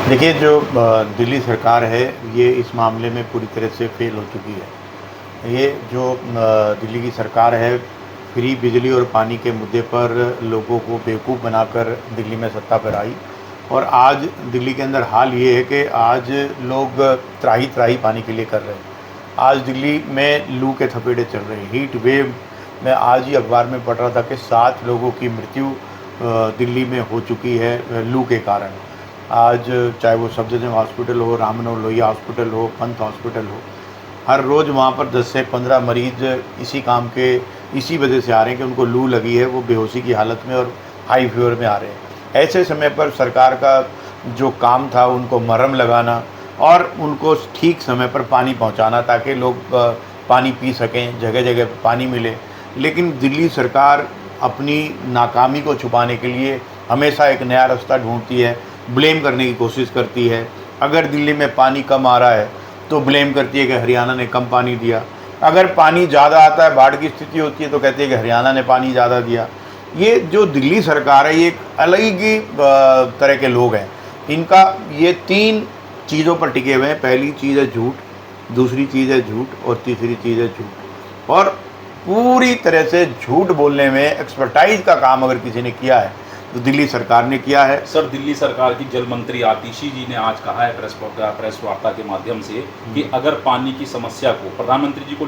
देखिए, जो दिल्ली सरकार है, ये इस मामले में पूरी तरह से फ़ेल हो चुकी है। ये जो दिल्ली की सरकार है, फ्री बिजली और पानी के मुद्दे पर लोगों को बेवकूफ़ बनाकर दिल्ली में सत्ता पर आई। और आज दिल्ली के अंदर हाल ये है कि आज लोग त्राही-त्राही पानी के लिए कर रहे हैं। आज दिल्ली में लू के थपेड़े चल रहे हैं, हीट वेव में आज ही अखबार में पढ़ रहा था कि 7 लोगों की मृत्यु दिल्ली में हो चुकी है लू के कारण। आज चाहे वो सफदरजंग हॉस्पिटल हो, राम मनोहर लोहिया हॉस्पिटल हो, पंत हॉस्पिटल हो, हर रोज़ वहाँ पर 10 से 15 मरीज़ इसी वजह से आ रहे हैं कि उनको लू लगी है, वो बेहोशी की हालत में और हाई फीवर में आ रहे हैं। ऐसे समय पर सरकार का जो काम था, उनको मरहम लगाना और उनको ठीक समय पर पानी पहुँचाना, ताकि लोग पानी पी सकें, जगह-जगह पे पानी मिले। लेकिन दिल्ली सरकार अपनी नाकामी को छुपाने के लिए हमेशा एक नया रास्ता ढूँढती है, ब्लेम करने की कोशिश करती है। अगर दिल्ली में पानी कम आ रहा है तो ब्लेम करती है कि हरियाणा ने कम पानी दिया। अगर पानी ज़्यादा आता है, बाढ़ की स्थिति होती है, तो कहती है कि हरियाणा ने पानी ज़्यादा दिया। ये जो दिल्ली सरकार है, ये एक अलग ही तरह के लोग हैं। इनका ये 3 चीज़ों पर टिके हुए हैं। पहली चीज़ है झूठ, दूसरी चीज़ है झूठ और तीसरी चीज़ है झूठ। और पूरी तरह से झूठ बोलने में एक्सपर्टाइज का काम अगर किसी ने किया है तो दिल्ली सरकार ने किया है। सर, दिल्ली सरकार की जल मंत्री आतिशी जी ने आज कहा है प्रेस वार्ता के माध्यम से कि अगर पानी की समस्या को, प्रधानमंत्री जी को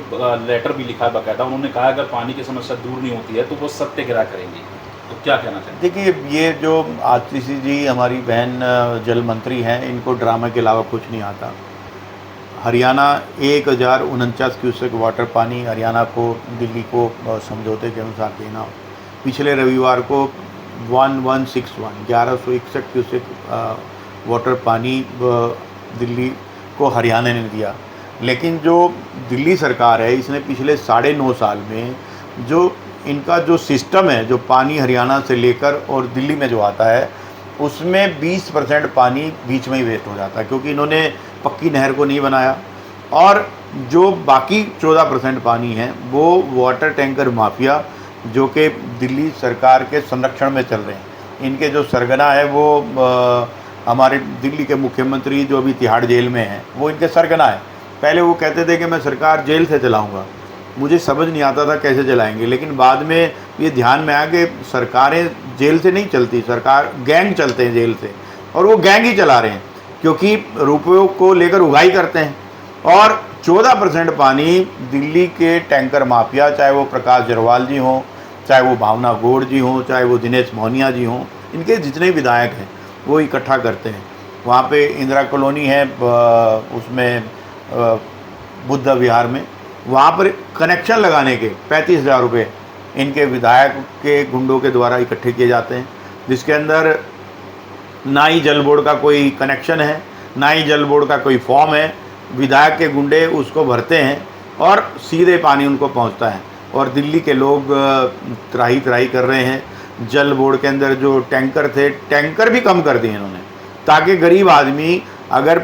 लेटर भी लिखा है बाकायदा, उन्होंने कहा अगर पानी की समस्या दूर नहीं होती है तो वो सत्याग्रह करेंगे। तो क्या कहना चाहेंगे? देखिए, ये जो आतिशी जी हमारी बहन जल मंत्री हैं, इनको ड्रामा के अलावा कुछ नहीं आता। हरियाणा 1049 क्यूसेक वाटर पानी हरियाणा को, दिल्ली को समझौते के अनुसार देना हो। पिछले रविवार को 1161 क्यूसेक वाटर पानी दिल्ली को हरियाणा ने दिया। लेकिन जो दिल्ली सरकार है, इसने पिछले 9.5 साल में जो इनका जो सिस्टम है, जो पानी हरियाणा से लेकर और दिल्ली में जो आता है, उसमें 20% पानी बीच में ही वेस्ट हो जाता है, क्योंकि इन्होंने पक्की नहर को नहीं बनाया। और जो बाकी 14% पानी है, वो वाटर टैंकर माफिया जो कि दिल्ली सरकार के संरक्षण में चल रहे हैं। इनके जो सरगना है वो हमारे दिल्ली के मुख्यमंत्री जो अभी तिहाड़ जेल में हैं, वो इनके सरगना है। पहले वो कहते थे कि मैं सरकार जेल से चलाऊँगा। मुझे समझ नहीं आता था कैसे चलाएंगे, लेकिन बाद में ये ध्यान में आया कि सरकारें जेल से नहीं चलती, सरकार गैंग चलते हैं जेल से, और वो गैंग ही चला रहे हैं, क्योंकि रुपयों को लेकर उगाही करते हैं। और 14% पानी दिल्ली के टैंकर माफिया, चाहे वो प्रकाश जरवाल जी हों, चाहे वो भावना गौड़ जी हों, चाहे वो दिनेश मोहनिया जी हों, इनके जितने विधायक हैं वो इकट्ठा करते हैं। वहाँ पे इंदिरा कॉलोनी है, उसमें बुद्ध विहार में, वहाँ पर कनेक्शन लगाने के 35,000 रुपये इनके विधायक के गुंडों के द्वारा इकट्ठे किए जाते हैं, जिसके अंदर ना ही जल बोर्ड का कोई कनेक्शन है, ना ही जल बोर्ड का कोई फॉर्म है। विधायक के गुंडे उसको भरते हैं और सीधे पानी उनको पहुंचता है। और दिल्ली के लोग त्राही कर रहे हैं। जल बोर्ड के अंदर जो टैंकर थे, टैंकर भी कम कर दिए इन्होंने, ताकि गरीब आदमी अगर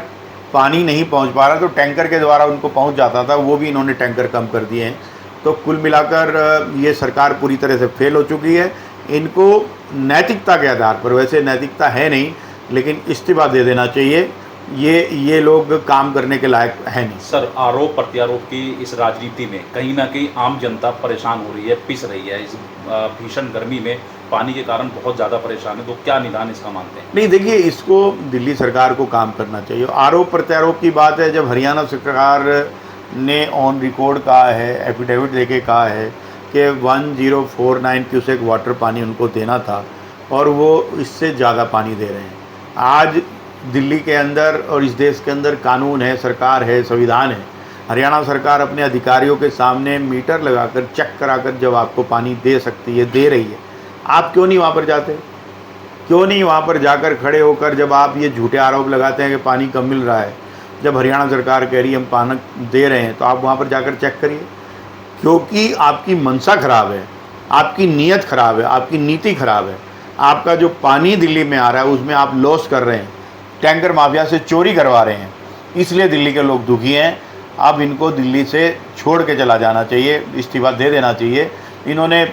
पानी नहीं पहुंच पा रहा तो टैंकर के द्वारा उनको पहुंच जाता था, वो भी इन्होंने टैंकर कम कर दिए हैं। तो कुल मिलाकर ये सरकार पूरी तरह से फेल हो चुकी है। इनको नैतिकता के आधार पर, वैसे नैतिकता है नहीं, लेकिन इस्तीफा दे देना चाहिए। ये लोग काम करने के लायक है नहीं। सर, आरोप प्रत्यारोप की इस राजनीति में कहीं ना कहीं आम जनता परेशान हो रही है, पिस रही है। इस भीषण गर्मी में पानी के कारण बहुत ज़्यादा परेशान है, तो क्या निदान इसका मानते हैं? नहीं, देखिए, इसको दिल्ली सरकार को काम करना चाहिए। आरोप प्रत्यारोप की बात है, जब हरियाणा सरकार ने ऑन रिकॉर्ड कहा है, एफिडेविट देके कहा है कि 1049 क्यूसेक वाटर पानी उनको देना था, और वो इससे ज़्यादा पानी दे रहे हैं। आज दिल्ली के अंदर और इस देश के अंदर कानून है, सरकार है, संविधान है। हरियाणा सरकार अपने अधिकारियों के सामने मीटर लगाकर, चेक कराकर जब आपको पानी दे सकती है, दे रही है, आप क्यों नहीं वहाँ पर जाते? क्यों नहीं वहाँ पर जाकर खड़े होकर, जब आप ये झूठे आरोप लगाते हैं कि पानी कम मिल रहा है, जब हरियाणा सरकार कह रही है हम पानी दे रहे हैं, तो आप वहाँ पर जाकर चेक करिए। क्योंकि आपकी मंशा खराब है, आपकी नीयत खराब है, आपकी नीति खराब है। आपका जो पानी दिल्ली में आ रहा है उसमें आप लॉस कर रहे हैं, टैंकर माफिया से चोरी करवा रहे हैं, इसलिए दिल्ली के लोग दुखी हैं। अब इनको दिल्ली से छोड़ के चला जाना चाहिए, इस्तीफा दे देना चाहिए। इन्होंने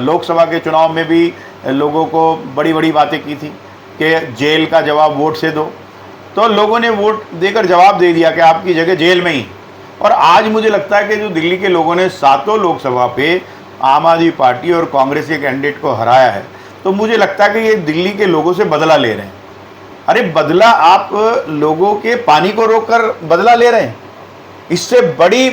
लोकसभा के चुनाव में भी लोगों को बड़ी बड़ी बातें की थी कि जेल का जवाब वोट से दो, तो लोगों ने वोट देकर जवाब दे दिया कि आपकी जगह जेल में ही। और आज मुझे लगता है कि जो दिल्ली के लोगों ने 7 लोकसभा पे आम आदमी पार्टी और कांग्रेस के कैंडिडेट को हराया है, तो मुझे लगता है कि ये दिल्ली के लोगों से बदला ले रहे हैं। अरे बदला, आप लोगों के पानी को रोककर बदला ले रहे हैं। इससे बड़ी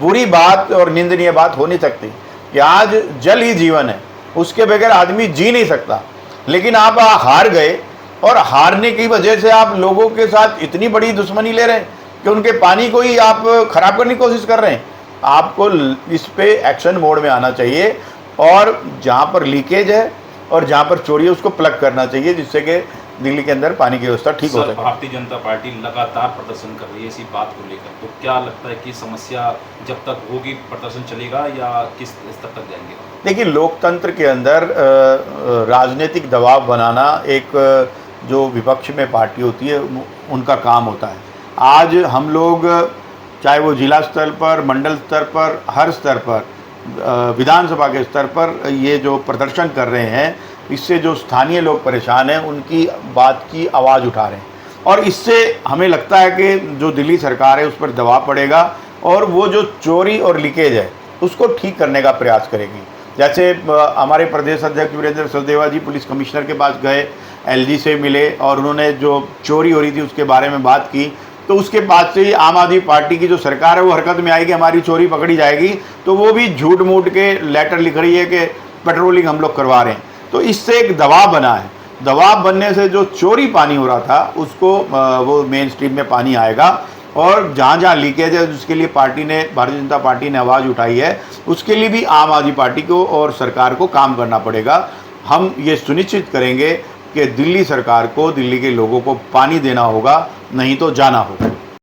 बुरी बात और निंदनीय बात हो नहीं सकती कि आज जल ही जीवन है, उसके बगैर आदमी जी नहीं सकता। लेकिन आप हार गए और हारने की वजह से आप लोगों के साथ इतनी बड़ी दुश्मनी ले रहे हैं कि उनके पानी को ही आप खराब करने की कोशिश कर रहे हैं। आपको इस पे एक्शन मोड में आना चाहिए और जहाँ पर लीकेज है और जहाँ पर चोरी है उसको प्लग करना चाहिए, जिससे कि दिल्ली के अंदर पानी की व्यवस्था ठीक हो सर, सके। भारतीय जनता पार्टी लगातार प्रदर्शन कर रही है इसी बात को लेकर, तो क्या लगता है कि समस्या जब तक होगी प्रदर्शन चलेगा या किस स्तर तक जाएंगे? देखिए, लोकतंत्र के अंदर राजनीतिक दबाव बनाना एक जो विपक्ष में पार्टी होती है उनका काम होता है। आज हम लोग चाहे वो जिला स्तर पर, मंडल स्तर पर, हर स्तर पर, विधानसभा के स्तर पर ये जो प्रदर्शन कर रहे हैं, इससे जो स्थानीय लोग परेशान हैं उनकी बात की आवाज़ उठा रहे हैं। और इससे हमें लगता है कि जो दिल्ली सरकार है उस पर दबाव पड़ेगा और वो जो चोरी और लीकेज है उसको ठीक करने का प्रयास करेगी। जैसे हमारे प्रदेश अध्यक्ष वीरेंद्र सचदेवा जी पुलिस कमिश्नर के पास गए, एलजी से मिले और उन्होंने जो चोरी हो रही थी उसके बारे में बात की। तो उसके बाद से ही आम आदमी पार्टी की जो सरकार है वो हरकत में आएगी, हमारी चोरी पकड़ी जाएगी। तो वो भी झूठ मूठ के लेटर लिख रही है कि पेट्रोलिंग हम लोग करवा रहे हैं। तो इससे एक दबाव बना है। दबाव बनने से जो चोरी पानी हो रहा था उसको वो मेन स्ट्रीम में पानी आएगा और जहाँ जहाँ लीकेज है जिसके लिए पार्टी ने, भारतीय जनता पार्टी ने आवाज़ उठाई है, उसके लिए भी आम आदमी पार्टी को और सरकार को काम करना पड़ेगा। हम ये सुनिश्चित करेंगे कि दिल्ली सरकार को, दिल्ली के लोगों को पानी देना होगा, नहीं तो जाना होगा।